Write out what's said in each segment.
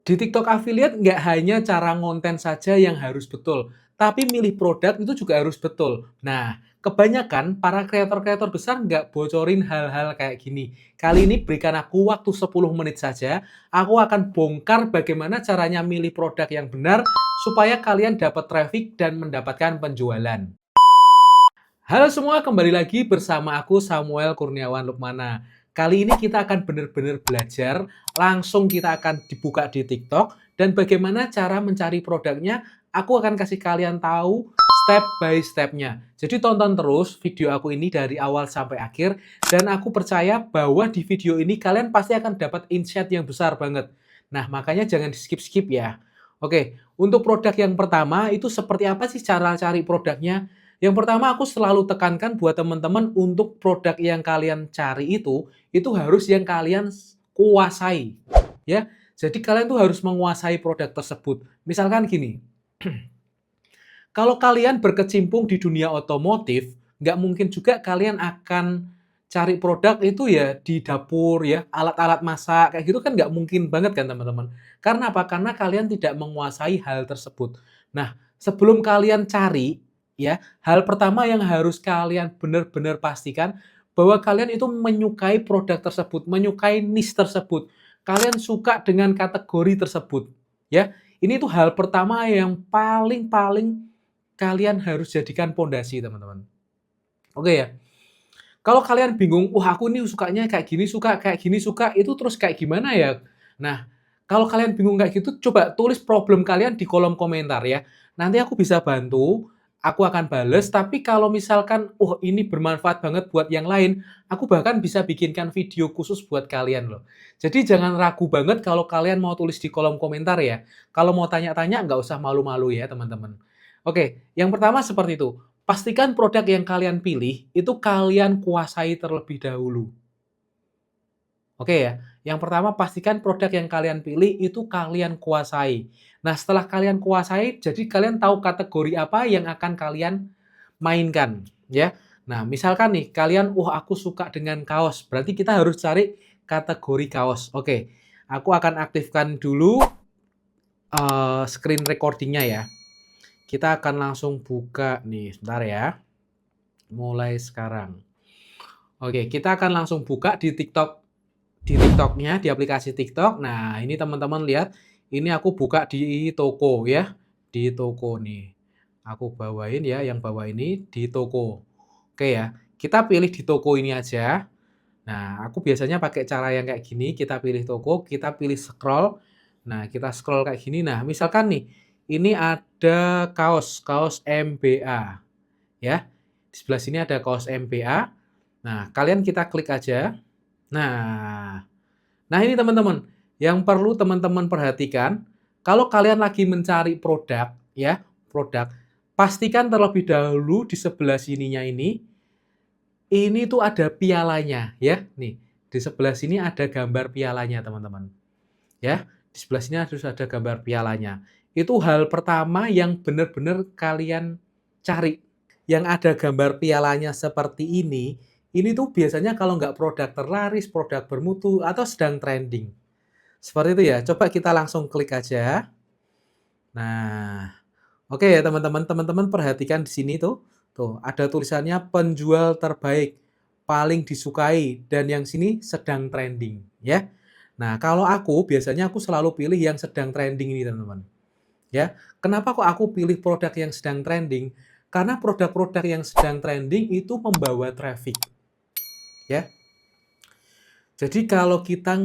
Di TikTok affiliate nggak hanya cara ngonten saja yang harus betul, tapi milih produk itu juga harus betul. Nah, kebanyakan para kreator-kreator besar nggak bocorin hal-hal kayak gini. Kali ini berikan aku waktu 10 menit saja, aku akan bongkar bagaimana caranya milih produk yang benar supaya kalian dapat traffic dan mendapatkan penjualan. Halo semua, kembali lagi bersama aku Samuel Kurniawan Lukmana. Kali ini kita akan benar-benar belajar, langsung kita akan dibuka di TikTok, dan bagaimana cara mencari produknya, aku akan kasih kalian tahu step by step-nya. Jadi tonton terus video aku ini dari awal sampai akhir, dan aku percaya bahwa di video ini kalian pasti akan dapat insight yang besar banget. Nah, makanya jangan di-skip-skip ya. Oke, untuk produk yang pertama itu seperti apa sih cara cari produknya? Yang pertama aku selalu tekankan buat teman-teman untuk produk yang kalian cari itu harus yang kalian kuasai, ya. Jadi kalian tuh harus menguasai produk tersebut. Misalkan gini, kalau kalian berkecimpung di dunia otomotif, nggak mungkin juga kalian akan cari produk itu ya di dapur ya, alat-alat masak, kayak gitu kan nggak mungkin banget kan teman-teman. Karena apa? Karena kalian tidak menguasai hal tersebut. Nah, sebelum kalian cari, ya, hal pertama yang harus kalian benar-benar pastikan bahwa kalian itu menyukai produk tersebut, menyukai niche tersebut. Kalian suka dengan kategori tersebut, ya. Ini tuh hal pertama yang paling kalian harus jadikan pondasi, teman-teman. Oke ya. Kalau kalian bingung, wah aku ini sukanya kayak gini suka, kayak gini suka, itu terus kayak gimana ya? Nah, kalau kalian bingung kayak gitu, coba tulis problem kalian di kolom komentar ya. Nanti aku bisa bantu, aku akan bales, tapi kalau misalkan, oh ini bermanfaat banget buat yang lain, aku bahkan bisa bikinkan video khusus buat kalian loh. Jadi jangan ragu banget kalau kalian mau tulis di kolom komentar ya. Kalau mau tanya-tanya, nggak usah malu-malu ya teman-teman. Oke, yang pertama seperti itu. Pastikan produk yang kalian pilih itu kalian kuasai terlebih dahulu. Oke ya. Yang pertama pastikan produk yang kalian pilih itu kalian kuasai. Nah, setelah kalian kuasai, jadi kalian tahu kategori apa yang akan kalian mainkan, ya. Nah, misalkan nih kalian, "Wah, aku suka dengan kaos." Berarti kita harus cari kategori kaos. Oke. Aku akan aktifkan dulu screen recording-nya ya. Kita akan langsung buka nih, sebentar ya. Mulai sekarang. Oke, kita akan langsung buka di TikTok-nya, di aplikasi TikTok. Nah, ini teman-teman lihat, ini aku buka di toko ya, di toko nih. Aku bawain ya, yang bawah ini di toko. Oke ya, kita pilih di toko ini aja. Nah, aku biasanya pakai cara yang kayak gini, kita pilih toko, kita pilih scroll. Nah, kita scroll kayak gini. Nah, misalkan nih, ini ada kaos, kaos MBA ya. Di sebelah sini ada kaos MBA. Nah, kalian kita klik aja. Nah, nah ini teman-teman, yang perlu teman-teman perhatikan, kalau kalian lagi mencari produk, ya, produk, pastikan terlebih dahulu di sebelah sininya ini tuh ada pialanya, ya. Nih, di sebelah sini ada gambar pialanya, teman-teman. Ya, di sebelah sini harus ada gambar pialanya. Itu hal pertama yang benar-benar kalian cari. Yang ada gambar pialanya seperti ini tuh biasanya kalau nggak produk terlaris, produk bermutu, atau sedang trending. Seperti itu ya, coba kita langsung klik aja. Nah, oke ya teman-teman, teman-teman perhatikan di sini tuh ada tulisannya penjual terbaik, paling disukai, dan yang sini sedang trending, ya. Nah, kalau aku biasanya aku selalu pilih yang sedang trending ini teman-teman. Ya, kenapa kok aku pilih produk yang sedang trending? Karena produk-produk yang sedang trending itu membawa traffic, ya. Jadi kalau kita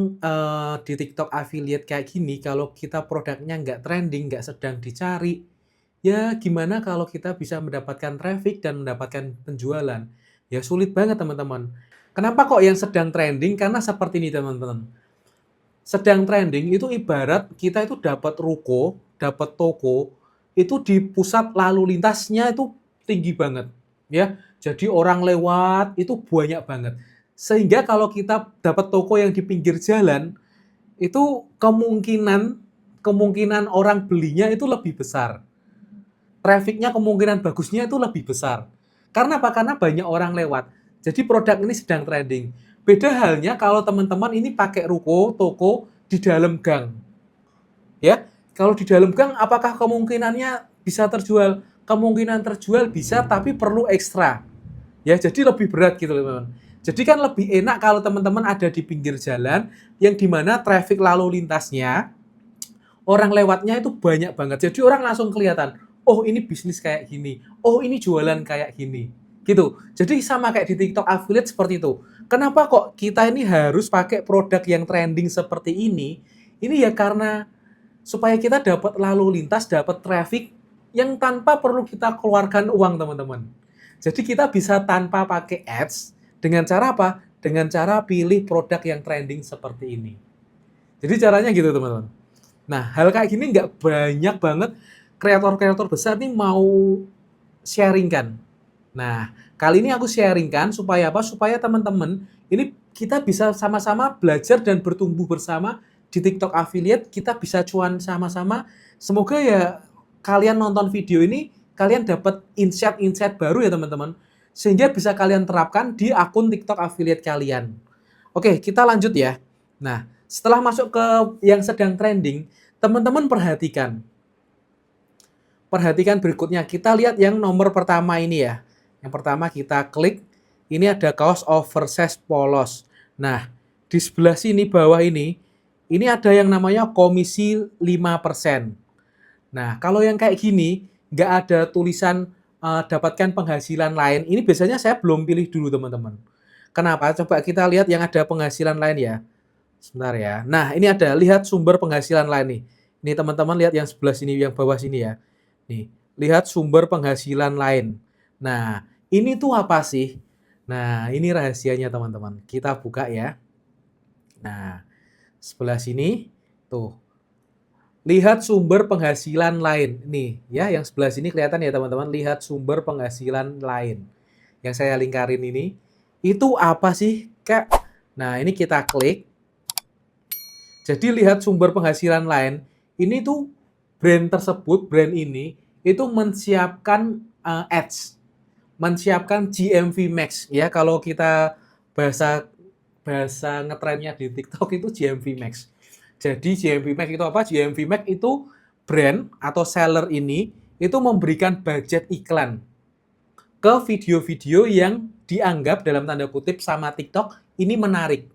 di TikTok affiliate kayak gini, kalau kita produknya nggak trending, nggak sedang dicari, ya gimana kalau kita bisa mendapatkan traffic dan mendapatkan penjualan? Ya sulit banget teman-teman. Kenapa kok yang sedang trending? Karena seperti ini teman-teman. Sedang trending itu ibarat kita itu dapat ruko, dapat toko, itu di pusat lalu lintasnya itu tinggi banget, ya. Jadi orang lewat itu banyak banget. Sehingga kalau kita dapat toko yang di pinggir jalan, itu kemungkinan kemungkinan orang belinya itu lebih besar. Trafficnya kemungkinan bagusnya itu lebih besar. Karena apa? Karena banyak orang lewat. Jadi produk ini sedang trending. Beda halnya kalau teman-teman ini pakai ruko, toko di dalam gang. ya. Kalau di dalam gang apakah kemungkinannya bisa terjual? Kemungkinan terjual bisa, tapi perlu ekstra. Ya, jadi lebih berat gitu loh, teman-teman. Jadi kan lebih enak kalau teman-teman ada di pinggir jalan yang dimana traffic lalu lintasnya, orang lewatnya itu banyak banget. Jadi orang langsung kelihatan, oh ini bisnis kayak gini, oh ini jualan kayak gini. Gitu. Jadi sama kayak di TikTok affiliate seperti itu. Kenapa kok kita ini harus pakai produk yang trending seperti ini? Ini ya karena supaya kita dapat lalu lintas, dapat traffic yang tanpa perlu kita keluarkan uang, teman-teman. Jadi kita bisa tanpa pakai ads dengan cara apa? Dengan cara pilih produk yang trending seperti ini. Jadi caranya gitu, teman-teman. Nah, hal kayak gini nggak banyak banget kreator-kreator besar nih mau sharingkan. Nah, kali ini aku sharingkan supaya apa? Supaya teman-teman ini kita bisa sama-sama belajar dan bertumbuh bersama di TikTok affiliate. Kita bisa cuan sama-sama. Semoga ya kalian nonton video ini, kalian dapat insight-insight baru ya teman-teman. Sehingga bisa kalian terapkan di akun TikTok affiliate kalian. Oke, kita lanjut ya. Nah, setelah masuk ke yang sedang trending, teman-teman perhatikan. Perhatikan berikutnya, kita lihat yang nomor pertama ini ya. Yang pertama kita klik, ini ada kaos oversize polos. Nah, di sebelah sini bawah ini ada yang namanya komisi 5%. Nah, kalau yang kayak gini, nggak ada tulisan dapatkan penghasilan lain. Ini biasanya saya belum pilih dulu teman-teman. Kenapa? Coba kita lihat yang ada penghasilan lain ya. Sebentar ya. Nah, ini ada lihat sumber penghasilan lain nih. Ini teman-teman lihat yang sebelah sini, yang bawah sini ya. Nih, lihat sumber penghasilan lain. Nah, ini tuh apa sih? Nah, ini rahasianya teman-teman. Kita buka ya. Nah, sebelah sini tuh. Lihat sumber penghasilan lain. Nih, ya yang sebelah sini kelihatan ya teman-teman, lihat sumber penghasilan lain. Yang saya lingkarin ini, itu apa sih, Kak? Nah, ini kita klik. Jadi lihat sumber penghasilan lain, ini tuh brand tersebut, brand ini itu menyiapkan ads, menyiapkan GMV Max ya. Kalau kita bahasa bahasa ngetrennya di TikTok itu GMV Max. Jadi GMV Max itu apa? GMV Max itu brand atau seller ini itu memberikan budget iklan ke video-video yang dianggap dalam tanda kutip sama TikTok ini menarik.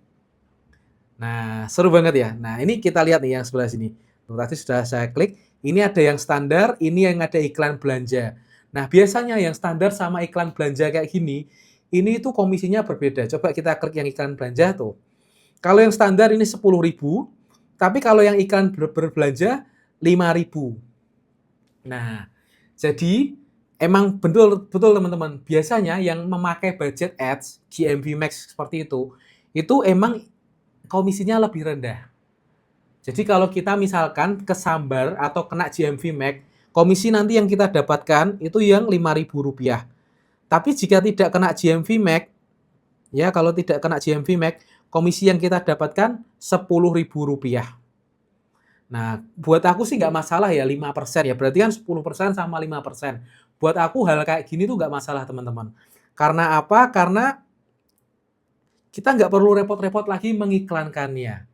Nah, seru banget ya. Nah, ini kita lihat nih yang sebelah sini. Tuh, tadi sudah saya klik. Ini ada yang standar, ini yang ada iklan belanja. Nah, biasanya yang standar sama iklan belanja kayak gini, ini itu komisinya berbeda. Coba kita klik yang iklan belanja tuh. Kalau yang standar ini 10.000, tapi kalau yang iklan berbelanja 5.000. Nah, jadi emang betul betul teman-teman. Biasanya yang memakai budget ads GMV Max seperti itu emang komisinya lebih rendah. Jadi kalau kita misalkan kesambar atau kena GMV Max, komisi nanti yang kita dapatkan itu yang Rp5.000. Tapi jika tidak kena GMV Max, ya kalau tidak kena GMV Max, komisi yang kita dapatkan Rp10.000. Nah, buat aku sih nggak masalah ya 5% ya. Berarti kan 10% sama 5%. Buat aku hal kayak gini tuh nggak masalah teman-teman. Karena apa? Karena kita nggak perlu repot-repot lagi mengiklankannya.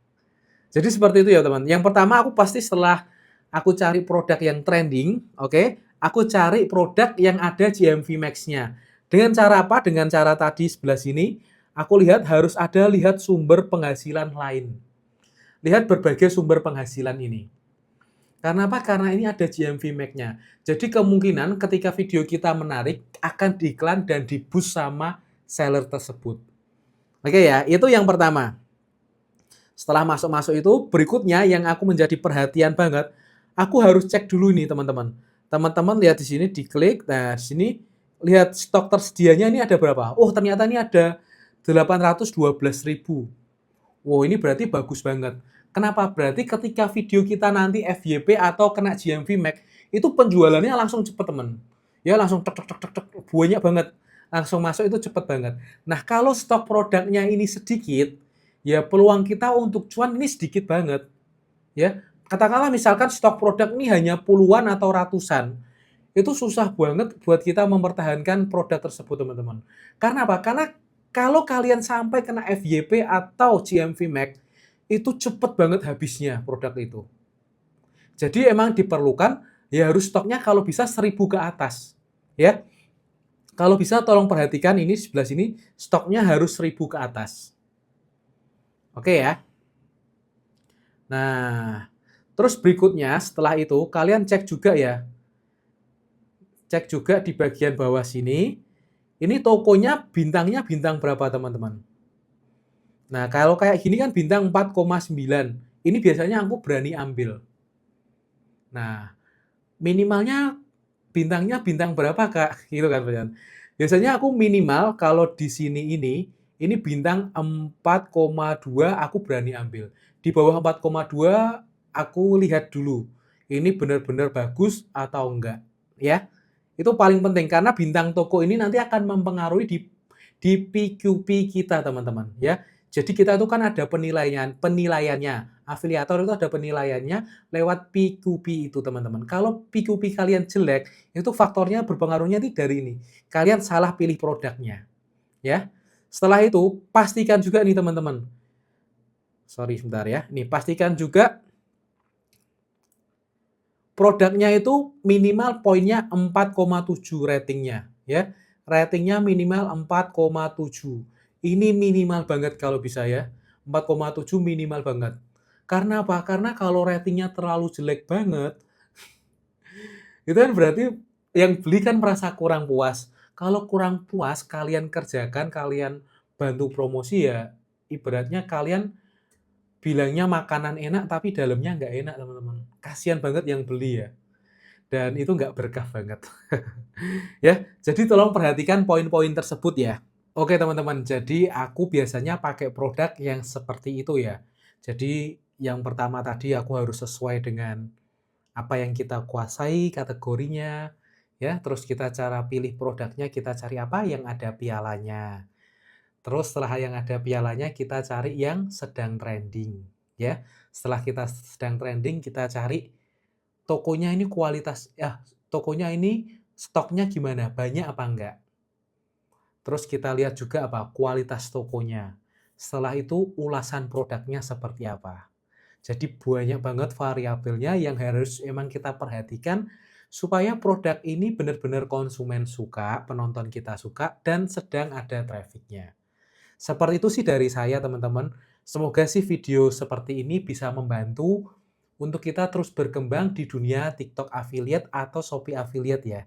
Jadi seperti itu ya teman. Yang pertama aku pasti setelah aku cari produk yang trending, oke, aku cari produk yang ada GMV Max-nya. Dengan cara apa? Dengan cara tadi sebelah sini, aku lihat sumber penghasilan lain. Lihat berbagai sumber penghasilan ini. Karena apa? Karena ini ada GMV Max-nya. Jadi kemungkinan ketika video kita menarik akan diiklan dan di-boost sama seller tersebut. Oke ya, itu yang pertama. Setelah masuk-masuk itu, berikutnya yang aku menjadi perhatian banget, aku harus cek dulu nih teman-teman. Teman-teman lihat di sini, diklik, nah di sini lihat stok tersedianya ini ada berapa. Oh ternyata ini ada 812.000. Wow ini berarti bagus banget. Kenapa? Berarti ketika video kita nanti FYP atau kena GMV Max, itu penjualannya langsung cepet teman. Ya langsung tek tek tek tek tek, banyak banget. Langsung masuk itu cepet banget. Nah kalau stok produknya ini sedikit, ya peluang kita untuk cuan ini sedikit banget. Ya, katakanlah misalkan stok produk ini hanya puluhan atau ratusan, itu susah banget buat kita mempertahankan produk tersebut teman-teman. Karena apa? Karena kalau kalian sampai kena FYP atau GMV Max, itu cepet banget habisnya produk itu. Jadi emang diperlukan ya harus stoknya kalau bisa 1.000 ke atas, ya. Kalau bisa tolong perhatikan ini sebelah sini, stoknya harus 1.000 ke atas. Oke ya. Nah, terus berikutnya setelah itu kalian cek juga ya. Cek juga di bagian bawah sini, ini tokonya bintangnya bintang berapa teman-teman. Nah, kalau kayak gini kan bintang 4,9. Ini biasanya aku berani ambil. Nah, minimalnya bintangnya bintang berapa, Kak? Gitu kan pertanyaan. Biasanya aku minimal kalau di sini ini bintang 4,2 aku berani ambil. Di bawah 4,2 aku lihat dulu. Ini benar-benar bagus atau enggak, ya. Itu paling penting karena bintang toko ini nanti akan mempengaruhi di PQP kita, teman-teman, ya. Jadi kita itu kan ada penilaiannya. Afiliator itu ada penilaiannya lewat PQP itu, teman-teman. Kalau PQP kalian jelek, itu faktornya berpengaruhnya itu dari ini. Kalian salah pilih produknya, ya. Setelah itu, pastikan juga nih, teman-teman. Sorry sebentar ya. Nih, pastikan juga produknya itu minimal poinnya 4,7 ratingnya, ya. Ratingnya minimal 4,7. Ini minimal banget kalau bisa ya. 4,7 minimal banget. Karena apa? Karena kalau ratingnya terlalu jelek banget, itu kan berarti yang beli kan merasa kurang puas. Kalau kurang puas, kalian kerjakan, kalian bantu promosi ya, ibaratnya kalian bilangnya makanan enak tapi dalamnya nggak enak, teman-teman. Kasihan banget yang beli ya. Dan itu nggak berkah banget. Ya, jadi tolong perhatikan poin-poin tersebut ya. Oke teman-teman, jadi aku biasanya pakai produk yang seperti itu ya. Jadi yang pertama tadi aku harus sesuai dengan apa yang kita kuasai kategorinya, ya. Terus kita cara pilih produknya kita cari apa yang ada pialanya. Terus setelah yang ada pialanya kita cari yang sedang trending, ya. Setelah kita sedang trending kita cari tokonya ini kualitas ya, tokonya ini stoknya gimana, banyak apa enggak. Terus kita lihat juga apa, kualitas tokonya. Setelah itu ulasan produknya seperti apa. Jadi banyak banget variabelnya yang harus emang kita perhatikan supaya produk ini benar-benar konsumen suka, penonton kita suka, dan sedang ada trafficnya. Seperti itu sih dari saya teman-teman. Semoga sih video seperti ini bisa membantu untuk kita terus berkembang di dunia TikTok affiliate atau Shopee affiliate ya.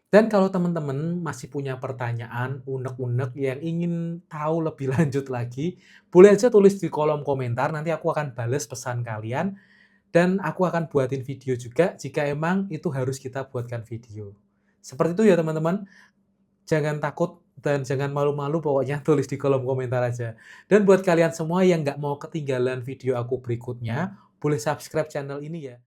Dan kalau teman-teman masih punya pertanyaan, unek-unek yang ingin tahu lebih lanjut lagi, boleh aja tulis di kolom komentar, nanti aku akan bales pesan kalian, dan aku akan buatin video juga jika emang itu harus kita buatkan video. Seperti itu ya teman-teman, jangan takut dan jangan malu-malu, pokoknya tulis di kolom komentar aja. Dan buat kalian semua yang nggak mau ketinggalan video aku berikutnya, boleh subscribe channel ini ya.